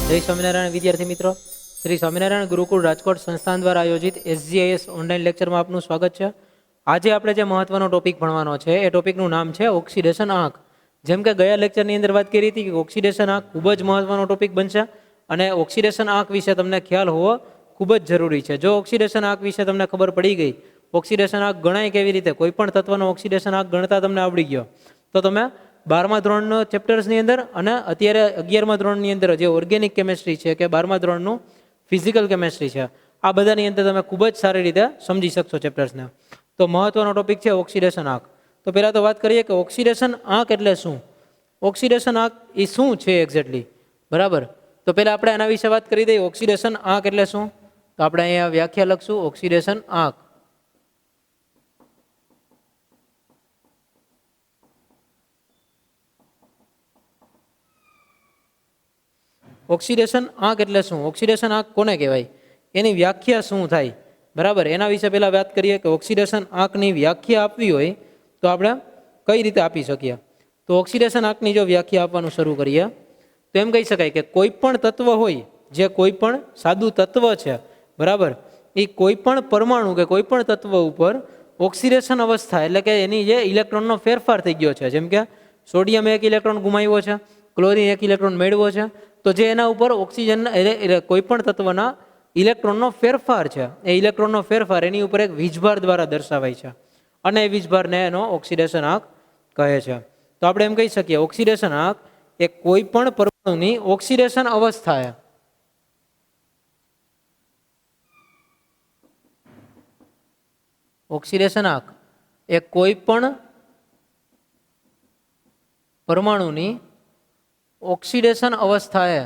જય સ્વામિનારાયણ વિદ્યાર્થી મિત્રો, શ્રી સ્વામિનારાયણ ગુરુકુળ રાજકોટ સંસ્થાન દ્વારા આયોજિત SGIS ઓનલાઈન લેક્ચરમાં આપનું સ્વાગત છે. આજે આપણે જે મહત્વનો ટોપિક ભણવાનો છે એ ટોપિકનું નામ છે ઓક્સિડેશન આંક. જેમ કે ગયા લેક્ચરની અંદર વાત કરી હતી કે ઓક્સિડેશન આંક ખૂબ જ મહત્વનો ટોપિક બનશે અને ઓક્સિડેશન આંક વિશે તમને ખ્યાલ હોવો ખૂબ જ જરૂરી છે. જો ઓક્સિડેશન આંક વિશે તમને ખબર પડી ગઈ, ઓક્સિડેશન આંક ગણાય કેવી રીતે, કોઈ પણ તત્વનો ઓક્સિડેશન આંક ગણતા તમને આવડી ગયો, તો તમે 12મા ધોરણનો ચેપ્ટર્સની અંદર અને અત્યારે 11મા ધોરણની અંદર જે ઓર્ગેનિક કેમેસ્ટ્રી છે કે 12મા ધોરણનું ફિઝિકલ કેમેસ્ટ્રી છે, આ બધાની અંદર તમે ખૂબ જ સારી રીતે સમજી શકશો ચેપ્ટર્સને. તો મહત્વનો ટોપિક છે ઓક્સિડેશન આંક. તો પહેલાં તો વાત કરીએ કે ઓક્સિડેશન આંક એટલે શું, ઓક્સિડેશન આંક એ શું છે એક્ઝેક્ટલી, બરાબર. તો પહેલાં આપણે એના વિશે વાત કરી દઈએ. ઓક્સિડેશન આંક એટલે શું, તો આપણે અહીંયા વ્યાખ્યા લખશું. ઓક્સિડેશન આંક ઓક્સિડેશન આંક એટલે શું, ઓક્સિડેશન આંક કોને કહેવાય, એની વ્યાખ્યા શું થાય, બરાબર. એના વિશે પહેલાં વાત કરીએ કે ઓક્સિડેશન આંકની વ્યાખ્યા આપવી હોય તો આપણે કઈ રીતે આપી શકીએ. તો ઓક્સિડેશન આંકની જો વ્યાખ્યા આપવાનું શરૂ કરીએ તો એમ કહી શકાય કે કોઈ પણ તત્વ હોય, જે કોઈ પણ સાદું તત્વ છે, બરાબર, એ કોઈ પણ પરમાણુ કે કોઈ પણ તત્વ ઉપર ઓક્સિડેશન અવસ્થા એટલે કે એની જે ઇલેક્ટ્રોનનો ફેરફાર થઈ ગયો છે, જેમ કે સોડિયમ એક ઇલેક્ટ્રોન ગુમાવ્યો છે, ક્લોરિન એક ઇલેક્ટ્રોન મેળવ્યો છે, તો જે એના ઉપર ઓક્સિજન કોઈ પણ તત્વના ઇલેક્ટ્રોનનો ફેરફાર છે, એ ઇલેક્ટ્રોનનો ફેરફાર એની ઉપર એક વીજભાર દ્વારા દર્શાવાય છે અને એ વીજભારને એનો ઓક્સિડેશન આંક કહે છે. તો આપણે એમ કહી શકીએ ઓક્સિડેશન આંક એ કોઈ પણ પરમાણુની ઓક્સિડેશન અવસ્થા, ઓક્સિડેશન આંક એ કોઈ પણ પરમાણુની ઓક્સિડેશન અવસ્થાએ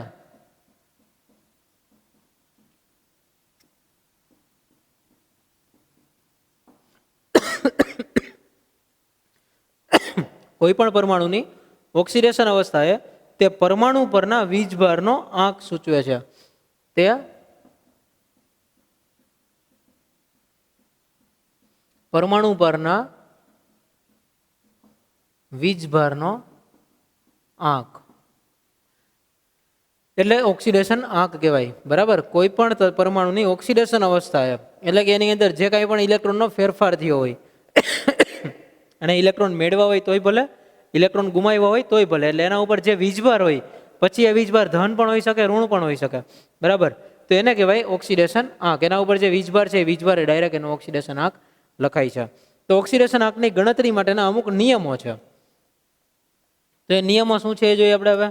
કોઈ પણ પરમાણુની ઓક્સિડેશન અવસ્થાએ તે પરમાણુ પરના વીજભારનો આંક સૂચવે છે. તે પરમાણુ પરના વીજભારનો આંક એટલે ઓક્સિડેશન આંક કહેવાય, બરાબર. કોઈ પણ પરમાણુની ઓક્સિડેશન અવસ્થા એટલે કે એની અંદર જે કાંઈ પણ ઇલેક્ટ્રોનનો ફેરફાર થયો હોય અને ઇલેક્ટ્રોન મેળવા હોય તોય ભલે, ઇલેક્ટ્રોન ગુમાવ્યા હોય તોય ભલે, એટલે એના ઉપર જે વીજભાર હોય, પછી એ વીજભાર ધન પણ હોઈ શકે, ઋણ પણ હોઈ શકે, બરાબર. તો એને કહેવાય ઓક્સિડેશન આંક. એના ઉપર જે વીજભાર છે એ વીજભાર ડાયરેક્ટ એનો ઓક્સિડેશન આંક લખાય છે. તો ઓક્સિડેશન આંકની ગણતરી માટેના અમુક નિયમો છે. તો એ નિયમો શું છે એ જોઈએ આપણે હવે.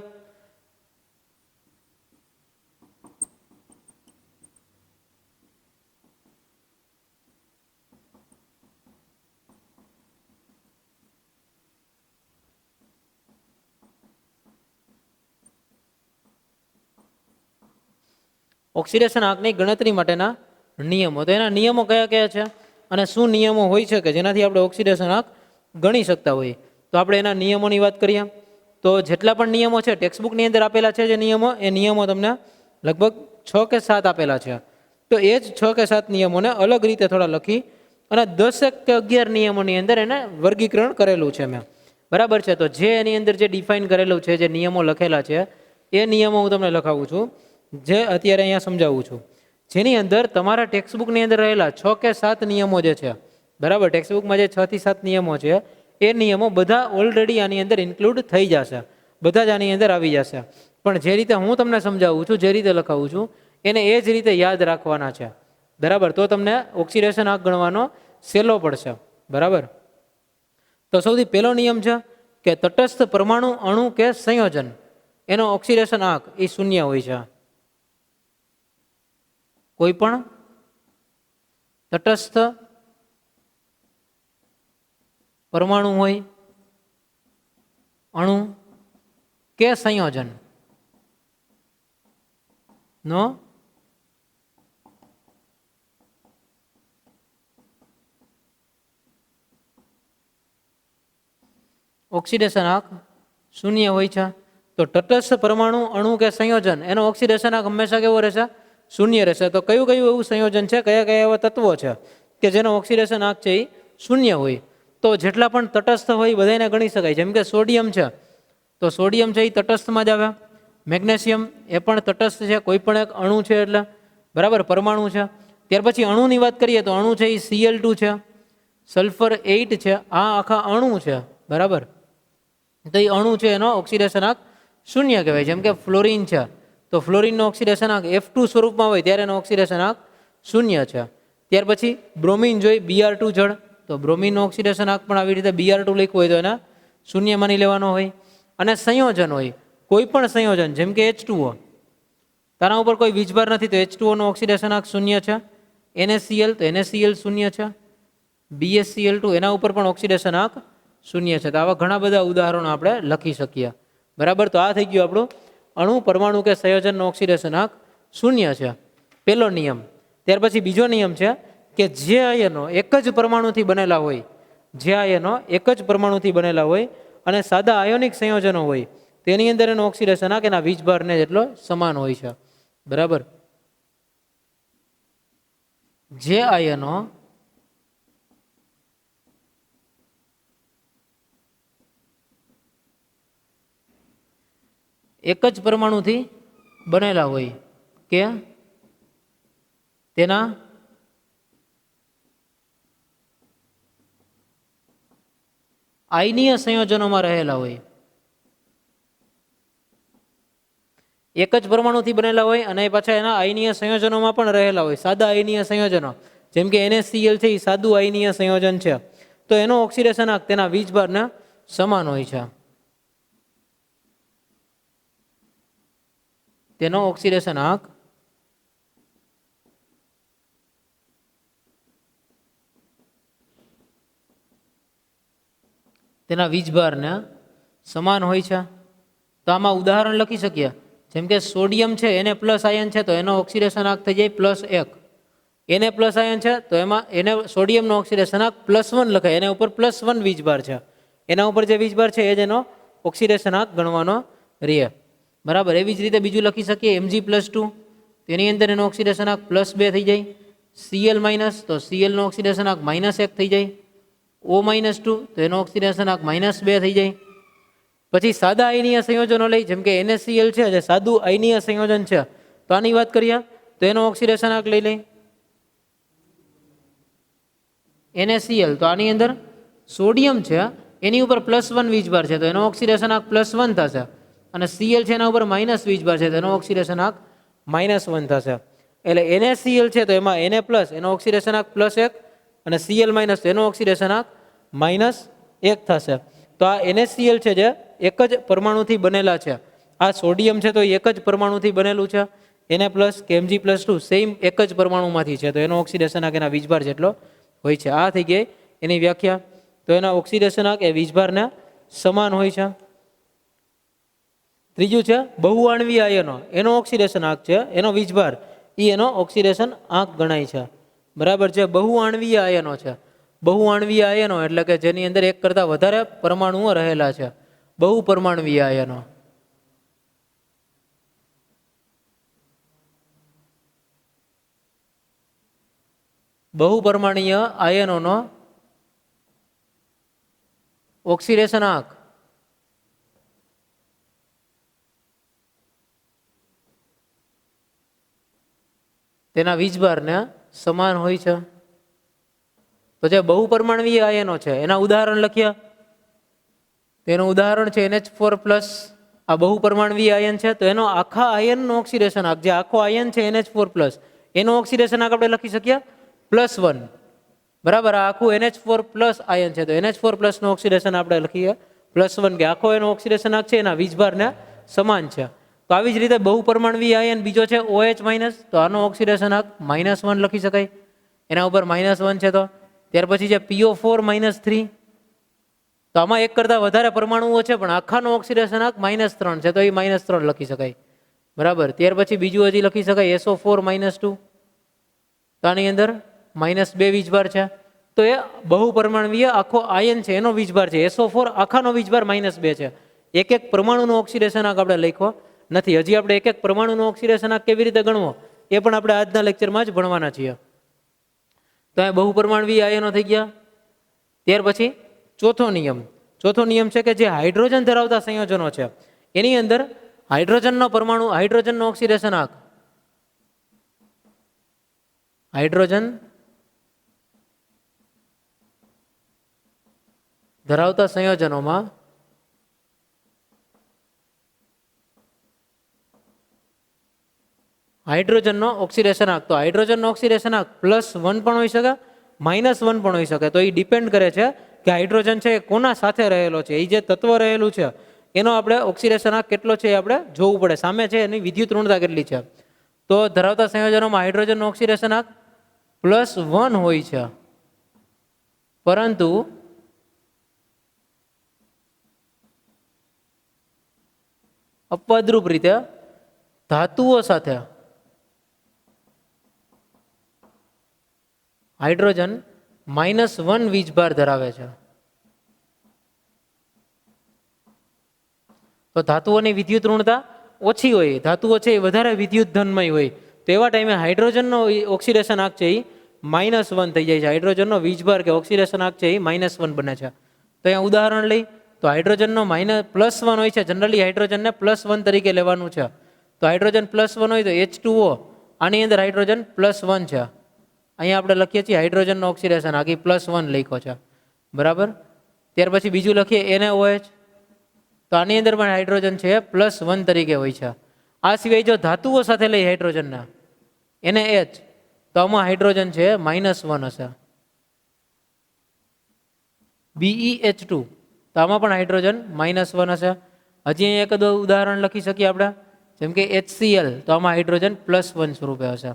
ઓક્સિડેશન આંકની ગણતરી માટેના નિયમો, તો એના નિયમો કયા કયા છે અને શું નિયમો હોય છે કે જેનાથી આપણે ઓક્સિડેશન આંક ગણી શકતા હોઈએ. તો આપણે એના નિયમોની વાત કરીએ તો જેટલા પણ નિયમો છે ટેક્સ્ટબુકની અંદર આપેલા છે, જે નિયમો, એ નિયમો તમને લગભગ 6 કે 7 આપેલા છે. તો એ જ 6 કે 7 નિયમોને અલગ રીતે થોડા લખી અને 10 કે 11 નિયમોની અંદર એને વર્ગીકરણ કરેલું છે મેં, બરાબર છે. તો જે એની અંદર જે ડિફાઇન કરેલું છે, જે નિયમો લખેલા છે, એ નિયમો હું તમને લખાવું છું, જે અત્યારે અહીંયા સમજાવું છું, જેની અંદર તમારા ટેક્સ્ટબુકની અંદર રહેલા 6 કે 7 નિયમો જે છે, બરાબર, ટેક્સ્ટબુકમાં જે 6 થી 7 નિયમો છે એ નિયમો બધા ઓલરેડી આની અંદર ઇન્ક્લુડ થઈ જશે, બધા જ આની અંદર આવી જશે. પણ જે રીતે હું તમને સમજાવું છું, જે રીતે લખાવું છું, એને એ જ રીતે યાદ રાખવાના છે, બરાબર. તો તમને ઓક્સિડેશન આંક ગણવાનો સહેલો પડશે, બરાબર. તો સૌથી પહેલો નિયમ છે કે તટસ્થ પરમાણુ, અણુ કે સંયોજન એનો ઓક્સિડેશન આંક એ 0 હોય છે. કોઈ પણ તટસ્થ પરમાણુ હોય, અણુ કે સંયોજન નો ઓક્સિડેશન આંક 0 હોય છે. તો તટસ્થ પરમાણુ, અણુ કે સંયોજન એનો ઓક્સિડેશન આંક હંમેશા કેવો રહેશે, 0 રહેશે. તો કયું કયું એવું સંયોજન છે, કયા કયા એવા તત્વો છે કે જેનો ઓક્સિડેશન આંક છે એ 0 હોય. તો જેટલા પણ તટસ્થ હોય બધાને ગણી શકાય. જેમ કે સોડિયમ છે, તો સોડિયમ છે એ તટસ્થમાં જ આવે, મેગ્નેશિયમ એ પણ તટસ્થ છે, કોઈ પણ એક અણુ છે એટલે, બરાબર, પરમાણુ છે. ત્યાર પછી અણુની વાત કરીએ તો અણુ છે એ Cl2 છે, સલ્ફર 8 છે, આ આખા અણુ છે, બરાબર. તો એ અણુ છે એનો ઓક્સિડેશનાંક શૂન્ય કહેવાય. જેમ કે ફ્લોરિન છે, તો ફ્લોરિનનો ઓક્સિડેશનાંક F2 સ્વરૂપમાં હોય ત્યારે એનો ઓક્સિડેશનાંક શૂન્ય છે. ત્યાર પછી બ્રોમિન જોઈ Br2 જળ, તો બ્રોમિનનો ઓક્સિડેશનાંક પણ આવી રીતે Br2 લખ્યું હોય તો એને શૂન્ય માની લેવાનો હોય. અને સંયોજન હોય, કોઈ પણ સંયોજન, જેમ કે H2O, તારા ઉપર કોઈ વીજભાર નથી તો H2O નો ઓક્સિડેશનાંક શૂન્ય છે. NaCl તો NaCl શૂન્ય છે. BaCl2 એના ઉપર પણ ઓક્સિડેશનાંક શૂન્ય છે. તો આવા ઘણા બધા ઉદાહરણો આપણે લખી શકીએ, બરાબર. તો આ થઈ ગયું આપણું અણુ, પરમાણુ કે સંયોજનનો ઓક્સિડેશનાંક શૂન્ય છે, પહેલો નિયમ. ત્યાર પછી બીજો નિયમ છે કે જે આયનો એક જ પરમાણુથી બનેલા હોય, જે આયનો એક જ પરમાણુથી બનેલા હોય અને સાદા આયોનિક સંયોજનો હોય તેની અંદર એનો ઓક્સિડેશનાંક એના વીજભારને જેટલો સમાન હોય છે, બરાબર. જે આયનો એક જ પરમાણુથી બનેલા હોય કે તેના આયનીય સંયોજનોમાં રહેલા હોય, એક જ પરમાણુથી બનેલા હોય અને પાછા એના આયનીય સંયોજનોમાં પણ રહેલા હોય, સાદા આયનીય સંયોજનો, જેમ કે NaCl છે એ સાદું આયનીય સંયોજન છે, તો એનો ઓક્સિડેશનાંક તેના વીજભારને સમાન હોય છે. તેનો ઓક્સિડેશનાંક તેના વીજભારને સમાન હોય છે. તો આમાં ઉદાહરણ લખી શકીએ, જેમ કે સોડિયમ છે એને પ્લસ આયન છે તો એનો ઓક્સિડેશનાંક થઈ જાય +1. એને પ્લસ આયન છે તો એમાં એને સોડિયમનો ઓક્સિડેશનાંક +1 લખાય, એના ઉપર +1 વીજભાર છે, એના ઉપર જે વીજભાર છે એ જ એનો ઓક્સિડેશનાંક ગણવાનો રહે, બરાબર. એવી જ રીતે બીજું લખી શકીએ Mg+2, તેની અંદર એનો ઓક્સિડેશનાંક +2 થઈ જાય. Cl- તો Cl નો ઓક્સિડેશનાંક -1 થઈ જાય. O-2 તો એનો ઓક્સિડેશનાંક -2 થઈ જાય. પછી સાદા આયનીય સંયોજનો લઈ, જેમ કે NaCl છે જે સાદું આયનીય સંયોજન છે, તો આની વાત કરીએ તો એનો ઓક્સિડેશનાંક લઈ લઈ NaCl, તો આની અંદર સોડિયમ છે એની ઉપર +1 વીજભાર છે તો એનો ઓક્સિડેશનાંક +1 થશે, અને Cl છે એના ઉપર માઇનસ વીજભાર છે તો એનો ઓક્સિડેશનાંક -1 થશે. એટલે NaCl છે તો એમાં Na+ એનો ઓક્સિડેશનાંક +1 અને Cl- એનો ઓક્સિડેશનાંક -1 થશે. તો આ NaCl છે જે એક જ પરમાણુથી બનેલા છે, આ સોડિયમ છે તો એક જ પરમાણુથી બનેલું છે, Na+ કે Mg+2 સેમ એક જ પરમાણુમાંથી છે તો એનો ઓક્સિડેશનાંક એના વીજભાર જેટલો હોય છે. આ થઈ ગઈ એની વ્યાખ્યા. તો એના ઓક્સિડેશનાંક એ વીજભારને સમાન હોય છે. ત્રીજું છે બહુઆણવીય આયનો, એનો ઓક્સિડેશનાંક છે એનો વીજભાર એ એનો ઓક્સિડેશન આંક ગણાય છે, બરાબર છે. બહુઆણવીય આયનો છે, બહુઆણવીય આયનો એટલે કે જેની અંદર એક કરતાં વધારે પરમાણુઓ રહેલા છે, બહુપરમાણવીય આયનો. બહુપરમાણીય આયનોનો ઓક્સિડેશનાંક તેના વીજભારને સમાન હોય છે. તો જે બહુપરમાણવીય આયનો છે એના ઉદાહરણ લખ્યા, તેનું ઉદાહરણ છે NH4+. આ બહુપરમાણવીય આયન છે તો એનો આખા આયનનો ઓક્સિડેશનાંક, જે આખો આયન છે NH4+, એનો ઓક્સિડેશનાંક આપણે લખી શકીએ +1, બરાબર. આ આખું NH4+ આયન છે તો NH4+ નો ઓક્સિડેશન આપણે લખીએ +1, કે આખો એનો ઓક્સિડેશનાંક છે એના વીજભારને સમાન છે. તો આવી જ રીતે બહુપરમાણવીય આયન બીજો છે OH-, તો આનો ઓક્સિડેશનાંક -1 લખી શકાય, એના ઉપર -1 છે. તો ત્યાર પછી છે PO4-3, તો આમાં એક કરતાં વધારે પરમાણુઓ છે પણ આખાનો ઓક્સિડેશનાંક -3 છે તો એ -3 લખી શકાય, બરાબર. ત્યાર પછી બીજું હજી લખી શકાય SO4-2, તો આની અંદર -2 વીજભાર છે. તો એ બહુપરમાણવીય આખો આયન છે એનો વીજભાર છે, SO4 આખાનો વીજભાર -2 છે. એક એક પરમાણુનો ઓક્સિડેશનાંક આપણે લખ્યો નથી, હજી આપણે એક એક પરમાણુનો ઓક્સિડેશનાંક કેવી રીતે ગણવો એ પણ આપણે આજના લેક્ચરમાં જ ભણવાના છીએ. તો આ બહુપરમાણવીય આયનો થઈ ગયા. ત્યાર પછી ચોથો નિયમ છે કે જે હાઇડ્રોજન ધરાવતા સંયોજનો છે એની અંદર હાઇડ્રોજનનો પરમાણુ, હાઇડ્રોજનનો ઓક્સિડેશનાંક, હાઇડ્રોજન ધરાવતા સંયોજનોમાં હાઇડ્રોજનનો ઓક્સિડેશનાંક, તો હાઇડ્રોજનનો ઓક્સિડેશનાંક +1 પણ હોઈ શકે, -1 પણ હોઈ શકે. તો એ ડિપેન્ડ કરે છે કે હાઇડ્રોજન છે એ કોના સાથે રહેલો છે, એ જે તત્વ રહેલું છે એનો આપણે ઓક્સિડેશનાંક કેટલો છે એ આપણે જોવું પડે, સામે છે એની વિદ્યુત ઋણતા કેટલી છે. તો ધરાવતા સંયોજનોમાં હાઇડ્રોજનનો ઓક્સિડેશનાંક +1 હોય છે, પરંતુ અપવાદરૂપ રીતે ધાતુઓ સાથે હાઇડ્રોજન -1 વીજભાર ધરાવે છે. તો ધાતુઓની વિદ્યુત ઋણતા ઓછી હોય, ધાતુઓ છે એ વધારે વિદ્યુત ધનમય હોય, તો એવા ટાઈમે હાઇડ્રોજનનો ઓક્સિડેશનાંક છે એ -1 થઈ જાય છે. હાઇડ્રોજનનો વીજભાર કે ઓક્સિડેશનાંક છે એ -1 બને છે. તો અહીંયા ઉદાહરણ લઈ તો હાઇડ્રોજનનો +1 હોય છે, જનરલી હાઇડ્રોજનને +1 તરીકે લેવાનું છે. તો હાઇડ્રોજન +1 હોય તો H2O, આની અંદર હાઇડ્રોજન +1 છે. અહીંયા આપણે લખીએ છીએ હાઇડ્રોજનનો ઓક્સિડેશનાંક એ +1 લખ્યો છે, બરાબર. ત્યાર પછી બીજું લખીએ NaOH, તો આની અંદર પણ હાઇડ્રોજન છે +1 તરીકે હોય છે. આ સિવાય જો ધાતુઓ સાથે લઈ હાઇડ્રોજનના NaH, તો આમાં હાઇડ્રોજન છે -1 હશે. BeH2, તો આમાં પણ હાઇડ્રોજન -1 હશે. હજી એક ઉદાહરણ લખી શકીએ આપણે, જેમ કે HCl, તો આમાં હાઇડ્રોજન +1 સ્વરૂપે હશે.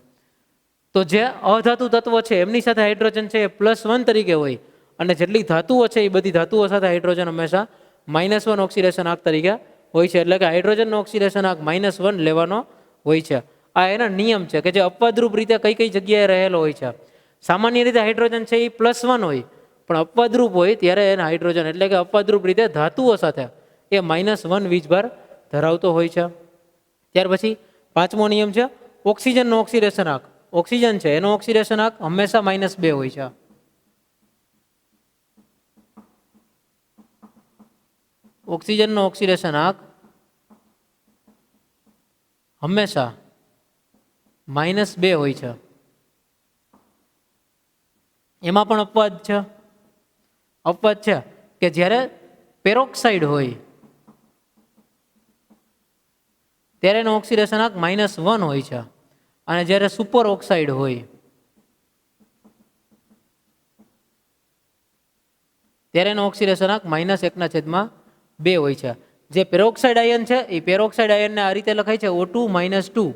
તો જે અધાતુ તત્વો છે એમની સાથે હાઇડ્રોજન છે એ +1 તરીકે હોય, અને જેટલી ધાતુઓ છે એ બધી ધાતુઓ સાથે હાઇડ્રોજન હંમેશા -1 ઓક્સિડેશનાંક તરીકે હોય છે. એટલે કે હાઇડ્રોજનનો ઓક્સિડેશનાંક -1 લેવાનો હોય છે. આ એના નિયમ છે કે જે અપવાદરૂપ રીતે કઈ કઈ જગ્યાએ રહેલો હોય છે. સામાન્ય રીતે હાઇડ્રોજન છે એ +1 હોય, પણ અપવાદરૂપ હોય ત્યારે એના હાઇડ્રોજન એટલે કે અપવાદરૂપ રીતે ધાતુઓ સાથે એ -1 વીજભાર ધરાવતો હોય છે. ત્યાર પછી પાંચમો નિયમ છે ઓક્સિજનનો ઓક્સિડેશનાંક. ઓક્સિજન છે એનો ઓક્સિડેશનાંક હંમેશા -2 હોય છે. ઓક્સિજનનો ઓક્સિડેશનાંક હંમેશા -2 હોય છે. એમાં પણ અપવાદ છે. અપવાદ છે કે જ્યારે પેરોક્સાઇડ હોય ત્યારે એનો ઓક્સિડેશનાંક -1 હોય છે, અને જ્યારે સુપર ઓક્સાઇડ હોય ત્યારે એનો ઓક્સિડેશનાંક -1/2 હોય છે. જે પેરોક્સાઇડ આયન છે એ પેરોક્સાઇડ આયનને આ રીતે લખાય છે O2 - 2,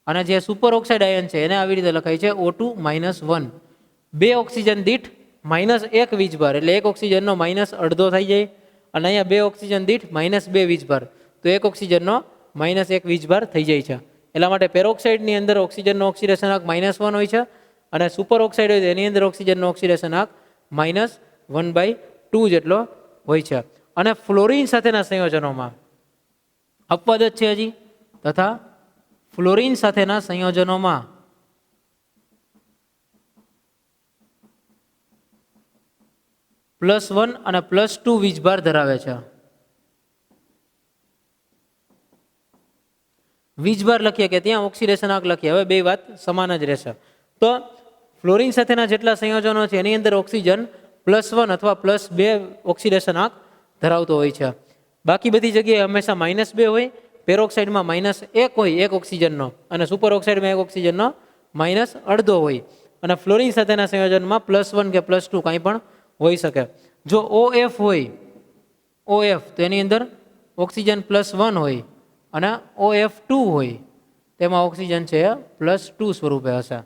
અને જે સુપર ઓક્સાઇડ આયન છે એને આવી રીતે લખાય છે O2 - 1. 2 ઓક્સિજન દીઠ -1 વીજભાર, એટલે એક ઓક્સિજનનો -અડધો થઈ જાય, અને અહીંયા 2 ઓક્સિજન દીઠ -2 વીજભાર, તો એક ઓક્સિજનનો -1 વીજભાર થઈ જાય છે. એટલા માટે પેરોક્સાઇડની અંદર ઓક્સિજનનો ઓક્સિડેશનાંક -1 હોય છે, અને સુપર ઓક્સાઇડ હોય તો એની અંદર ઓક્સિજનનો ઓક્સિડેશનાંક -1/2 જેટલો હોય છે. અને ફ્લોરિન સાથેના સંયોજનોમાં અપવાદ જ છે હજી, તથા ફ્લોરિન સાથેના સંયોજનોમાં +1 અને +2 વીજભાર ધરાવે છે. વીજભાર લખીએ કે ત્યાં ઓક્સિડેશનાંક લખીએ, હવે બે વાત સમાન જ રહેશે. તો ફ્લોરિન સાથેના જેટલા સંયોજનો છે એની અંદર ઓક્સિજન +1 અથવા +2 ઓક્સિડેશનાંક ધરાવતો હોય છે. બાકી બધી જગ્યાએ હંમેશા -2 હોય. પેરોક્સાઇડમાં -1 હોય એક ઓક્સિજનનો, અને સુપર ઓક્સાઇડમાં એક ઓક્સિજનનો -અડધો હોય. અને ફ્લોરિન સાથેના સંયોજનમાં +1 કે +2 કાંઈ પણ હોઈ શકે. જો OF હોય, OF, તો એની અંદર ઓક્સિજન +1 હોય, અને OF2 હોય તેમાં ઓક્સિજન છે +2 સ્વરૂપે હશે,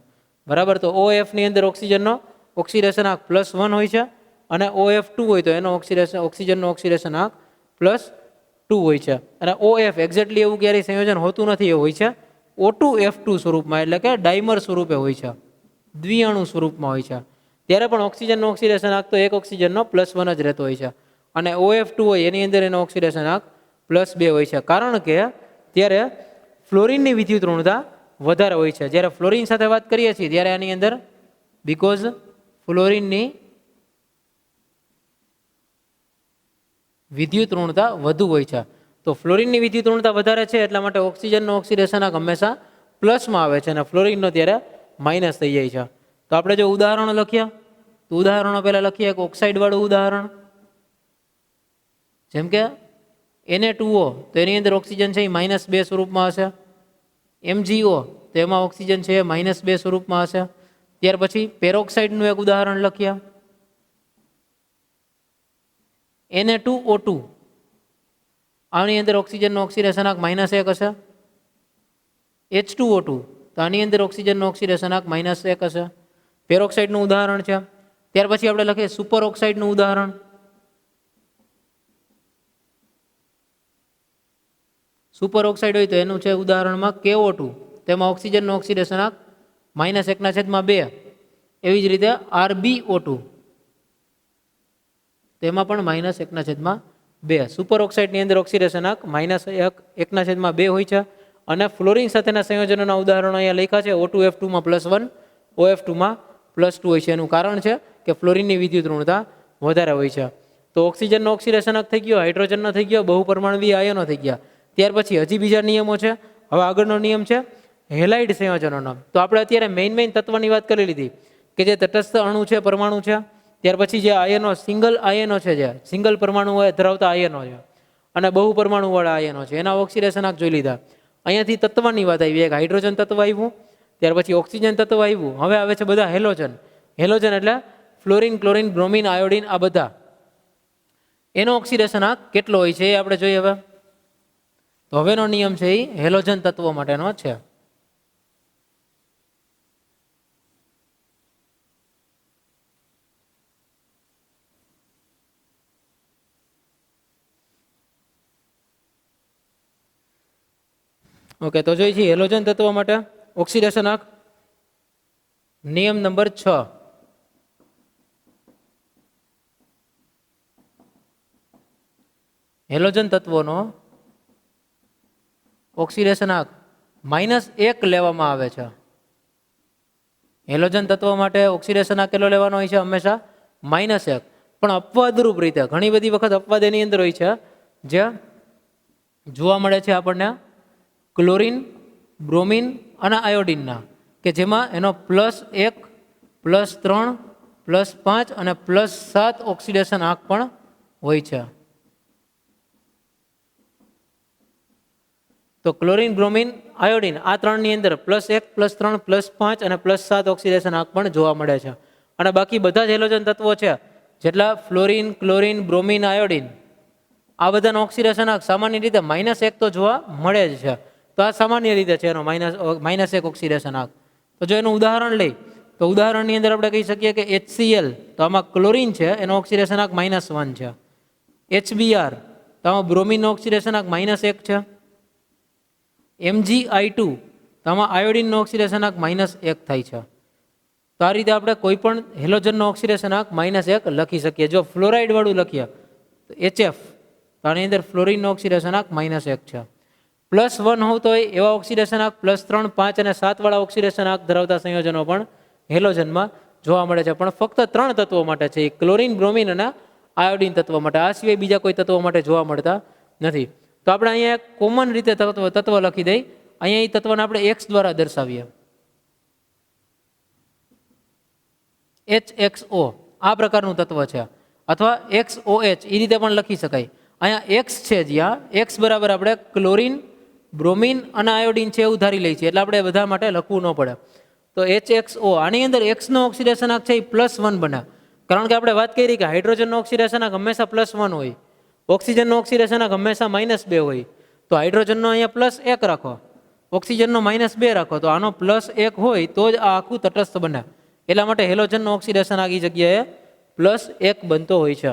બરાબર. તો OF ની અંદર ઓક્સિજનનો ઓક્સિડેશનાંક +1 હોય છે, અને OF2 હોય તો એનો ઓક્સિજનનો ઓક્સિડેશનાંક +2 હોય છે. અને OF એક્ઝેક્ટલી એવું ક્યારેય સંયોજન હોતું નથી, એ હોય છે O2F2 સ્વરૂપમાં, એટલે કે ડાયમર સ્વરૂપે હોય છે, દ્વિઅણુ સ્વરૂપમાં હોય છે. ત્યારે પણ ઓક્સિજનનો ઓક્સિડેશનાંક તો એક ઓક્સિજનનો +1 જ રહેતો હોય છે, અને OF2 હોય એની અંદર એનો ઓક્સિડેશનાંક +2 હોય છે. કારણ કે ત્યારે ફ્લોરિનની વિદ્યુત ઋણતા વધારે હોય છે. જ્યારે ફ્લોરિન સાથે વાત કરીએ છીએ ત્યારે આની અંદર બીકોઝ ફ્લોરિનની વિદ્યુત ઋણતા વધુ હોય છે. તો ફ્લોરિનની વિદ્યુતઋણતા વધારે છે એટલા માટે ઓક્સિજનનો ઓક્સિડેશનાંક હંમેશા પ્લસમાં આવે છે અને ફ્લોરિનનો ત્યારે માઇનસ થઈ જાય છે. તો આપણે જો ઉદાહરણો લખ્યા તો ઉદાહરણો પહેલાં લખીએ એક ઓક્સાઇડવાળું ઉદાહરણ, જેમ કે Na2O, તો એની અંદર ઓક્સિજન છે એ -2 સ્વરૂપમાં હશે. MgO, તો એમાં ઓક્સિજન છે એ -2 સ્વરૂપમાં હશે. ત્યાર પછી પેરોક્સાઇડનું એક ઉદાહરણ લખ્યા, Na2O2, આની અંદર ઓક્સિજનનો ઓક્સિડેશનાંક -1 હશે. H2O2, તો આની અંદર ઓક્સિજનનો ઓક્સિડેશનાંક -1 હશે. પેરોક્સાઇડનું ઉદાહરણ છે. ત્યાર પછી આપણે લખીએ સુપર ઓક્સાઇડનું ઉદાહરણ, સુપર ઓક્સાઇડ હોય તો એનું છે ઉદાહરણમાં KO2, તેમાં ઓક્સિજનનો ઓક્સિડેશનાંક -1/2. એવી જ રીતે RbO2, તેમાં પણ -1/2. સુપર ઓક્સાઇડની અંદર ઓક્સિડેશનાંક -1/2 હોય છે. અને ફ્લોરિન સાથેના સંયોજનોના ઉદાહરણો અહીંયા લખ્યા છે. O2F2 માં +1, OF2 માં +2 હોય છે. એનું કારણ છે કે ફ્લોરિનની વિદ્યુતઋણતા વધારે હોય છે. તો ઓક્સિજનનો ઓક્સિડેશનાંક થઈ ગયો, હાઇડ્રોજનનો થઈ ગયો, બહુપરમાણુવીય આયનો થઈ ગયા. ત્યાર પછી હજી બીજા નિયમો છે. હવે આગળનો નિયમ છે હેલાઇડ સંયોજનોનો. તો આપણે અત્યારે મેઇન તત્વની વાત કરી લીધી કે જે તટસ્થ અણુ છે, પરમાણુ છે. ત્યાર પછી જે આયનો, સિંગલ આયનો છે, જે સિંગલ પરમાણુ ધરાવતા આયનો છે અને બહુ પરમાણુવાળા આયનો છે, એના ઓક્સિડેશનાંક જોઈ લીધા. અહીંયાથી તત્વની વાત આવી, એક હાઇડ્રોજન તત્વ આવ્યું, ત્યાર પછી ઓક્સિજન તત્વ આવ્યું. હવે આવે છે બધા હેલોજન. હેલોજન એટલે ફ્લોરિન, ક્લોરિન, બ્રોમિન, આયોડિન, આ બધા. એનો ઓક્સિડેશનાંક કેટલો હોય છે એ આપણે જોઈએ. હવે તો હવેનો નિયમ છે એ હેલોજન તત્વો માટેનો છે. ઓકે, તો જોઈએ છીએ હેલોજન તત્વો માટે ઓક્સિડેશનાંક. નિયમ નંબર 6, હેલોજન તત્વોનો ઓક્સિડેશનાંક -1 લેવામાં આવે છે. હેલોજન તત્વો માટે ઓક્સિડેશનાંક કેટલો લેવાનો હોય છે? હંમેશા -1. પણ અપવાદરૂપ રીતે ઘણી બધી વખત અપવાદ એની અંદર હોય છે, જે જોવા મળે છે આપણને ક્લોરિન, બ્રોમિન અને આયોડિનના, કે જેમાં એનો +1, +3, +5 અને +7 ઓક્સિડેશન આંક પણ હોય છે. તો ક્લોરિન, બ્રોમિન, આયોડિન આ ત્રણની અંદર +1, +3, +5 અને +7 ઓક્સિડેશન આંક પણ જોવા મળે છે. અને બાકી બધા જ હેલોજન તત્વો છે, જેટલા ફ્લોરિન, ક્લોરિન, બ્રોમિન, આયોડિન, આ બધાનો ઓક્સિડેશન આંક સામાન્ય રીતે -1 તો જોવા મળે જ છે. તો આ સામાન્ય રીતે છે એનો -1 ઓક્સિડેશન આંક. તો જો એનું ઉદાહરણ લઈ તો ઉદાહરણની અંદર આપણે કહી શકીએ કે HCl, તો આમાં ક્લોરિન છે, એનો ઓક્સિડેશન આંક -1 છે. HBr, તો આમાં બ્રોમિનનો ઓક્સિડેશન આંક -1 છે. MgI2, તો આમાં આયોડિનનો ઓક્સિડેશન આંક -1 થાય છે. તો આ રીતે આપણે કોઈ પણ હેલોજનનો ઓક્સિડેશન આંક -1 લખી શકીએ. જો ફ્લોરાઇડ વાળું લખીએ તો HF, તો આની અંદર ફ્લોરિનનો ઓક્સિડેશન આંક -1 છે. +1 હોતો હોય એવા ઓક્સિડેશન આંક +3, 5 અને 7 વાળા ઓક્સિડેશન આંક ધરાવતા સંયોજનો પણ હેલોજનમાં જોવા મળે છે. પણ ફક્ત 3 તત્વો માટે છે, ક્લોરિન, બ્રોમિન અને આયોડિન તત્વો માટે. આ સિવાય બીજા કોઈ તત્વો માટે જોવા મળતા નથી. તો આપણે અહીંયા કોમન રીતે તત્વ લખી દઈ. અહીંયા એ તત્વને આપણે X દ્વારા દર્શાવીએ. HXO આ પ્રકારનું તત્વ છે, અથવા XOH એ રીતે પણ લખી શકાય. અહીંયા X છે, જ્યાં X બરાબર આપણે ક્લોરિન, બ્રોમિન અને આયોડિન છે એવું ધારી લઈએ છીએ, એટલે આપણે બધા માટે લખવું ન પડે. તો HXO, આની અંદર X નો ઓક્સિડેશન આંક છે એ +1 બને, કારણ કે આપણે વાત કરી કે હાઇડ્રોજનનો ઓક્સિડેશન આંક હંમેશા +1 હોય, ઓક્સિજનનો ઓક્સિડેશન આંક હંમેશા -2 હોય. તો હાઇડ્રોજનનો અહીંયા +1 રાખો, ઓક્સિજનનો -2 રાખો, તો આનો +1 હોય તો જ આ આખું તટસ્થ બને. એટલા માટે હેલોજનનો ઓક્સિડેશન આંક એ જગ્યાએ +1 બનતો હોય છે.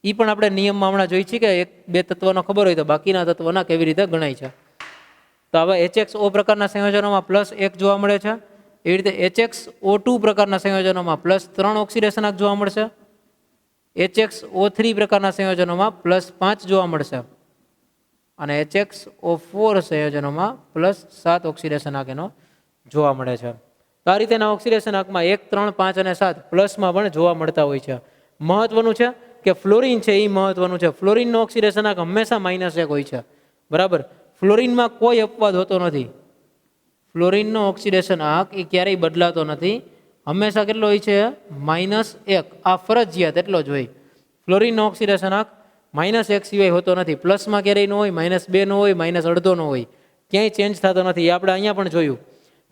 એ પણ આપણે નિયમમાં હમણાં જોઈ છીએ કે 1-2 તત્વનો ખબર હોય તો બાકીના તત્વોના કેવી રીતે ગણાય છે. તો હવે HXO પ્રકારના સંયોજનોમાં +1 જોવા મળે છે. એવી રીતે HXO2 પ્રકારના સંયોજનોમાં +3 ઓક્સિડેશન આંક જોવા મળશે. HXO3 પ્રકારના સંયોજનોમાં +5 જોવા મળશે. અને HXO4 સંયોજનોમાં +7 ઓક્સિડેશન આંક એનો જોવા મળે છે. તો આ રીતેના ઓક્સિડેશન આંકમાં 1, 3, 5 અને 7 પ્લસમાં પણ જોવા મળતા હોય છે. મહત્વનું છે કે ફ્લોરિન છે એ મહત્વનું છે. ફ્લોરિનનો ઓક્સિડેશન આંક હંમેશા -1 હોય છે, બરાબર. ફ્લોરિનમાં કોઈ અપવાદ હોતો નથી. ફ્લોરિનનો ઓક્સિડેશન આંક એ ક્યારેય બદલાતો નથી, હંમેશા કેટલો હોય છે? -1. આ ફરજિયાત એટલો જ હોય. ફ્લોરિનનો ઓક્સિડેશન આંક -1 સિવાય હોતો નથી. પ્લસમાં ક્યારેય ન હોય, -2 નો હોય, -1/2 નો હોય, ક્યાંય ચેન્જ થતો નથી. એ આપણે અહીંયા પણ જોયું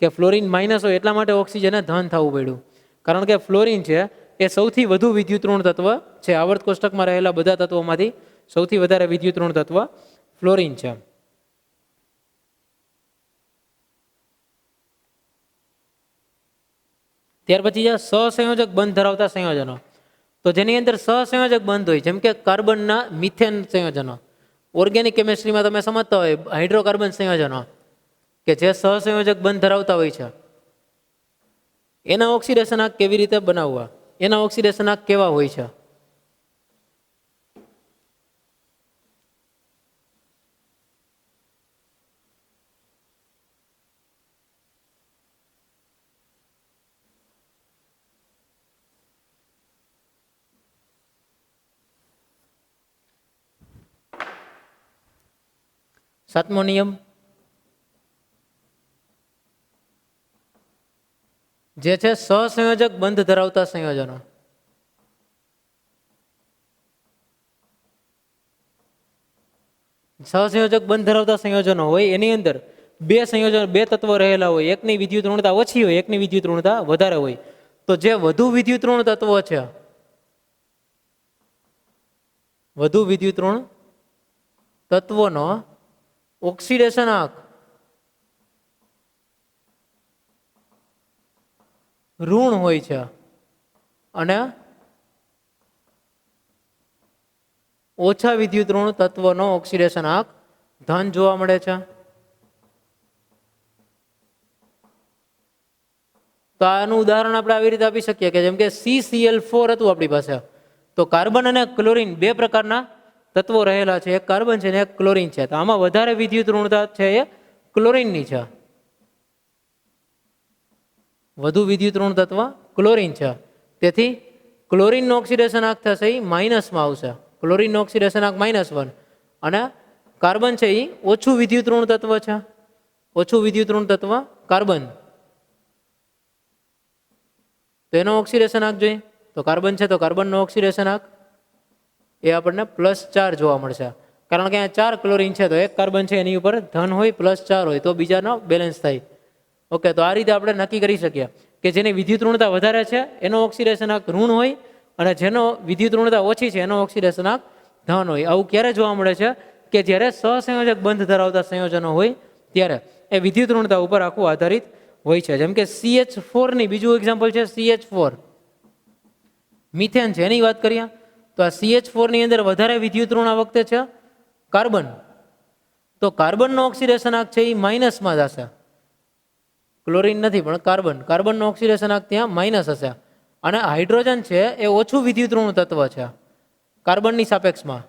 કે ફ્લોરિન માઇનસ હોય એટલા માટે ઓક્સિજનને ધન થવું પડ્યું, કારણ કે ફ્લોરિન છે એ સૌથી વધુ વિદ્યુતઋણ તત્વ છે. આવર્ત કોષ્ટકમાં રહેલા બધા તત્વોમાંથી સૌથી વધારે વિદ્યુતઋણ તત્વ ફ્લોરિન છે. ત્યાર પછી છે સહસંયોજક બંધ ધરાવતા સંયોજનો. તો જેની અંદર સહસંયોજક બંધ હોય, જેમ કે કાર્બનના મિથેન સંયોજનો. ઓર્ગેનિક કેમિસ્ટ્રીમાં તમે સમજતા હોય હાઇડ્રોકાર્બન સંયોજનો કે જે સહસંયોજક બંધ ધરાવતા હોય છે, એના ઓક્સિડેશન આંક કેવી રીતે બનાવવા, એના ઓક્સિડેશન આંક કેવા હોય છે? સાતમો નિયમ જે છે સહસંયોજક બંધ ધરાવતા સંયોજનો. સહસંયોજક બંધ ધરાવતા સંયોજનો હોય એની અંદર બે તત્વો રહેલા હોય, એકની વિદ્યુત ઋણતા ઓછી હોય, એકની વિદ્યુત ઋણતા વધારે હોય. તો જે વધુ વિદ્યુત ઋણ તત્વો છે, વધુ વિદ્યુત ઋણ તત્વોનો ઓક્સિડેશન આંક ઋણ હોય છે અને ઓછા વિદ્યુત ઋણ તત્વનો ઓક્સિડેશન આંક ધન જોવા મળે છે. તો આનું ઉદાહરણ આપણે આવી રીતે આપી શકીએ કે જેમ કે CCl4 હતું આપણી પાસે, તો કાર્બન અને ક્લોરીન બે પ્રકારના તત્વો રહેલા છે, એક કાર્બન છે ને એક ક્લોરીન છે. તો આમાં વધારે વિદ્યુત ઋણતા છે એ ક્લોરીનની છે, વધુ વિદ્યુત ઋણ તત્વ ક્લોરીન છે. તેથી ક્લોરીનનો ઓક્સિડેશન આંક થશે એ માઇનસમાં આવશે. ક્લોરીનનો ઓક્સિડેશન આંક -1 અને કાર્બન છે એ ઓછું વિદ્યુત ઋણ તત્વ છે, ઓછું વિદ્યુત ઋણ તત્વ કાર્બન. તો એનો ઓક્સિડેશન આંક જોઈએ તો કાર્બન છે તો કાર્બનનો ઓક્સિડેશન આંક એ આપણને +4 જોવા મળશે, કારણ કે અહીંયા 4 ક્લોરીન છે તો એક કાર્બન છે એની ઉપર ધન હોય, +4 હોય તો બીજાનો બેલેન્સ થાય. ઓકે, તો આ રીતે આપણે નક્કી કરી શકીએ કે જેની વિદ્યુત ઋણતા વધારે છે એનો ઓક્સિડેશન આંક ઋણ હોય અને જેનો વિદ્યુત ઋણતા ઓછી છે એનો ઓક્સિડેશન આંક ધન હોય. આવું ક્યારે જોવા મળે છે? કે જ્યારે સહસંયોજક બંધ ધરાવતા સંયોજનો હોય ત્યારે એ વિદ્યુત ઋણતા ઉપર આખું આધારિત હોય છે. જેમ કે CH4 ની બીજું એક્ઝામ્પલ છે CH4, મિથેન છે એની વાત કરીએ તો આ CH4 ની અંદર વધારે વિદ્યુત ઋણ આ વખતે છે કાર્બન, તો કાર્બનનો ઓક્સિડેશન આંક છે એ માઇનસમાં જ હશે. ક્લોરીન નથી પણ કાર્બનનો ઓક્સિડેશન આંક ત્યાં માઇનસ હશે. અને હાઇડ્રોજન છે એ ઓછું વિદ્યુત ઋણ તત્વ છે કાર્બનની સાપેક્ષમાં,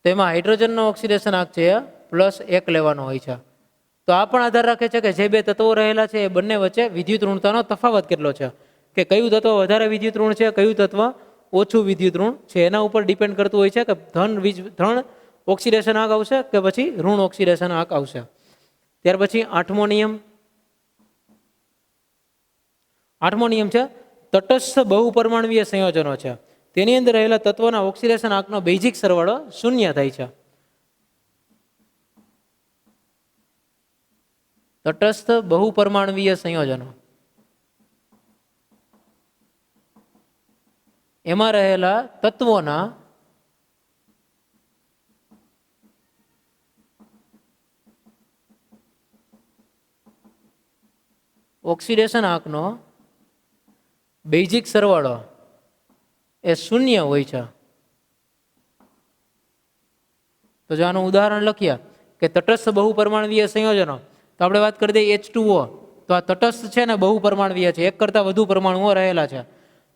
તેમાં હાઇડ્રોજનનો ઓક્સિડેશન આંક છે એ +1 લેવાનો હોય છે. તો આ પણ આધાર રાખે છે કે જે બે તત્વો રહેલા છે એ બંને વચ્ચે વિદ્યુત ઋણતાનો તફાવત કેટલો છે, કે કયું તત્વ વધારે વિદ્યુત ઋણ છે, કયું તત્વ ઓછું વિદ્યુત ઋણ છે. એના ઉપર ડિપેન્ડ કરતું હોય છે કે ધન ઓક્સિડેશન આંક આવશે કે પછી ઋણ ઓક્સિડેશન આંક આવશે. ત્યાર પછી આઠમો નિયમ છે તટસ્થ બહુપરમાણવીય સંયોજનો છે, તેની અંદર રહેલા તત્વોના ઓક્સિડેશન આંકનો બેઝિક સરવાળો 0 થાય છે. તટસ્થ બહુપરમાણવીય સંયોજનો, એમાં રહેલા તત્વોના ઓક્સિડેશન આંકનો બેઝિક સરવાળો એ 0 હોય છે. તો જો આનું ઉદાહરણ લખીએ કે તટસ્થ બહુપરમાણવીય સંયોજનો, તો આપણે વાત કરી દઈએ H2O, તો આ તટસ્થ છે ને બહુપરમાણવીય છે, એક કરતાં વધુ પરમાણુઓ રહેલા છે.